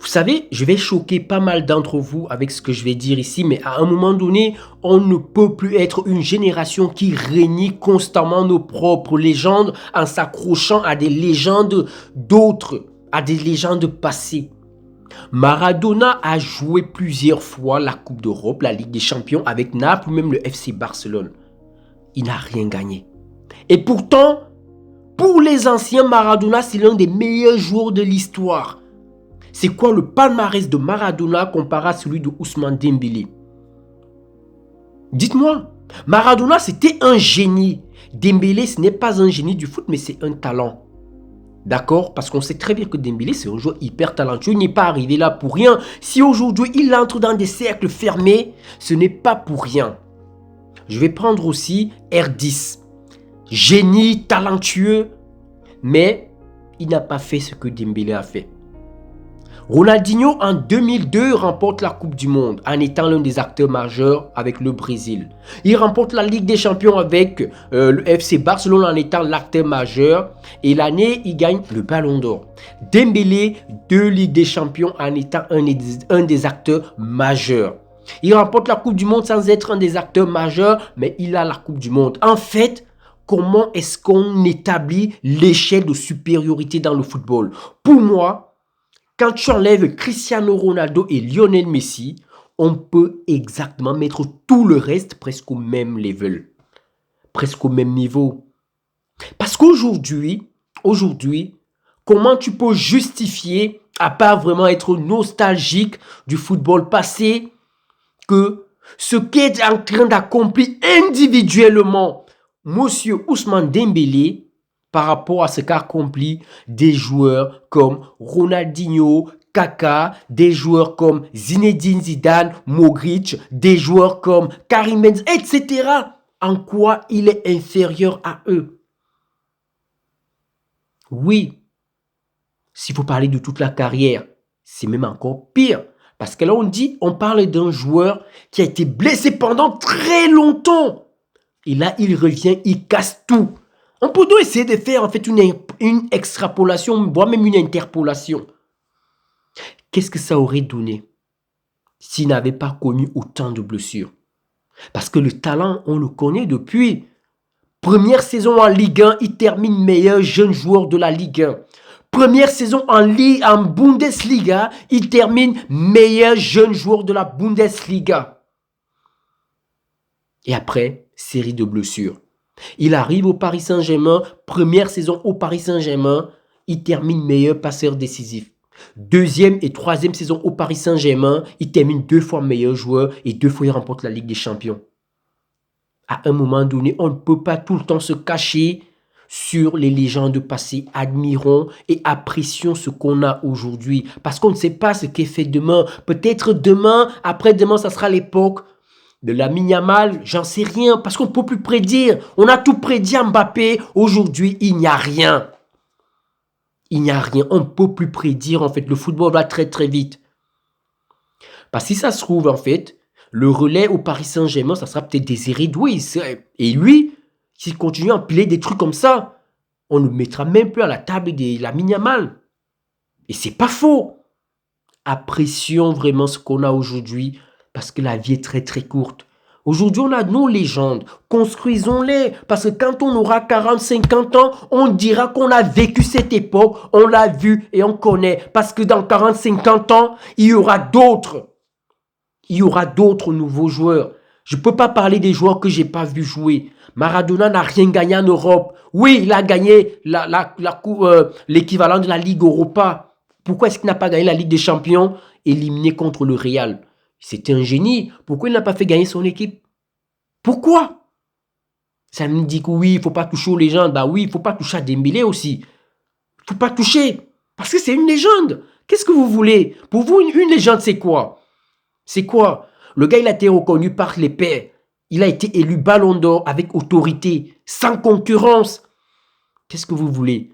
Vous savez, je vais choquer pas mal d'entre vous avec ce que je vais dire ici, mais à un moment donné, on ne peut plus être une génération qui renie constamment nos propres légendes en s'accrochant à des légendes d'autres, à des légendes passées. Maradona a joué plusieurs fois la Coupe d'Europe, la Ligue des Champions avec Naples ou même le FC Barcelone. Il n'a rien gagné. Et pourtant, pour les anciens, Maradona, c'est l'un des meilleurs joueurs de l'histoire. C'est quoi le palmarès de Maradona comparé à celui de Ousmane Dembélé? Dites-moi, Maradona c'était un génie. Dembélé ce n'est pas un génie du foot mais c'est un talent. D'accord? Parce qu'on sait très bien que Dembélé c'est un joueur hyper talentueux. Il n'est pas arrivé là pour rien. Si aujourd'hui il entre dans des cercles fermés, ce n'est pas pour rien. Je vais prendre aussi R10. Génie, talentueux, mais il n'a pas fait ce que Dembélé a fait. Ronaldinho en 2002 remporte la Coupe du Monde en étant l'un des acteurs majeurs avec le Brésil. Il remporte la Ligue des Champions avec le FC Barcelone en étant l'acteur majeur et l'année il gagne le Ballon d'Or. Dembélé, 2 Ligues des Champions en étant un des acteurs majeurs. Il remporte la Coupe du Monde sans être un des acteurs majeurs mais il a la Coupe du Monde. En fait, comment est-ce qu'on établit l'échelle de supériorité dans le football? Pour moi, quand tu enlèves Cristiano Ronaldo et Lionel Messi, on peut exactement mettre tout le reste presque au même level, presque au même niveau. Parce qu'aujourd'hui, comment tu peux justifier, à part vraiment être nostalgique du football passé, que ce qu'est en train d'accomplir individuellement Monsieur Ousmane Dembélé par rapport à ce qu'a accompli des joueurs comme Ronaldinho, Kaka, des joueurs comme Zinedine Zidane, Modric, des joueurs comme Karim Benzema, etc. En quoi il est inférieur à eux? Oui, s'il faut parler de toute la carrière, c'est même encore pire. Parce que là, on parle d'un joueur qui a été blessé pendant très longtemps. Et là, il revient, il casse tout. On peut donc essayer de faire en fait une extrapolation, voire même une interpolation. Qu'est-ce que ça aurait donné s'il n'avait pas connu autant de blessures? Parce que le talent, on le connaît depuis. Première saison en Ligue 1, il termine meilleur jeune joueur de la Ligue 1. Première saison en Bundesliga, il termine meilleur jeune joueur de la Bundesliga. Et après, série de blessures. Il arrive au Paris Saint-Germain, première saison au Paris Saint-Germain, il termine meilleur passeur décisif. Deuxième et troisième saison au Paris Saint-Germain, il termine 2 fois meilleur joueur et 2 fois il remporte la Ligue des Champions. À un moment donné, on ne peut pas tout le temps se cacher sur les légendes passées. Admirons et apprécions ce qu'on a aujourd'hui. Parce qu'on ne sait pas ce qu'est fait demain. Peut-être demain, après-demain, ça sera l'époque de Lamine Yamal, j'en sais rien, parce qu'on ne peut plus prédire. On a tout prédit à Mbappé. Aujourd'hui, il n'y a rien. Il n'y a rien. On ne peut plus prédire, en fait. Le football va très, très vite. Parce que si ça se trouve, en fait, le relais au Paris Saint-Germain, ça sera peut-être Désiré Doué. Et lui, s'il continue à empiler des trucs comme ça, on ne le mettra même plus à la table de Lamine Yamal. Et c'est pas faux. Apprécions vraiment ce qu'on a aujourd'hui. Parce que la vie est très très courte. Aujourd'hui, on a nos légendes. Construisons-les. Parce que quand on aura 40, 50 ans, on dira qu'on a vécu cette époque. On l'a vu et on connaît. Parce que dans 40, 50 ans, il y aura d'autres. Il y aura d'autres nouveaux joueurs. Je ne peux pas parler des joueurs que je n'ai pas vu jouer. Maradona n'a rien gagné en Europe. Oui, il a gagné l'équivalent de la Ligue Europa. Pourquoi est-ce qu'il n'a pas gagné la Ligue des Champions? Éliminé contre le Real. C'était un génie. Pourquoi il n'a pas fait gagner son équipe? Pourquoi? Ça me dit que oui, il ne faut pas toucher aux légendes. Bah oui, il ne faut pas toucher à Dembélé aussi. Il ne faut pas toucher. Parce que c'est une légende. Qu'est-ce que vous voulez? Pour vous, une légende, c'est quoi? C'est quoi? Le gars, il a été reconnu par les pairs. Il a été élu Ballon d'Or avec autorité, sans concurrence. Qu'est-ce que vous voulez?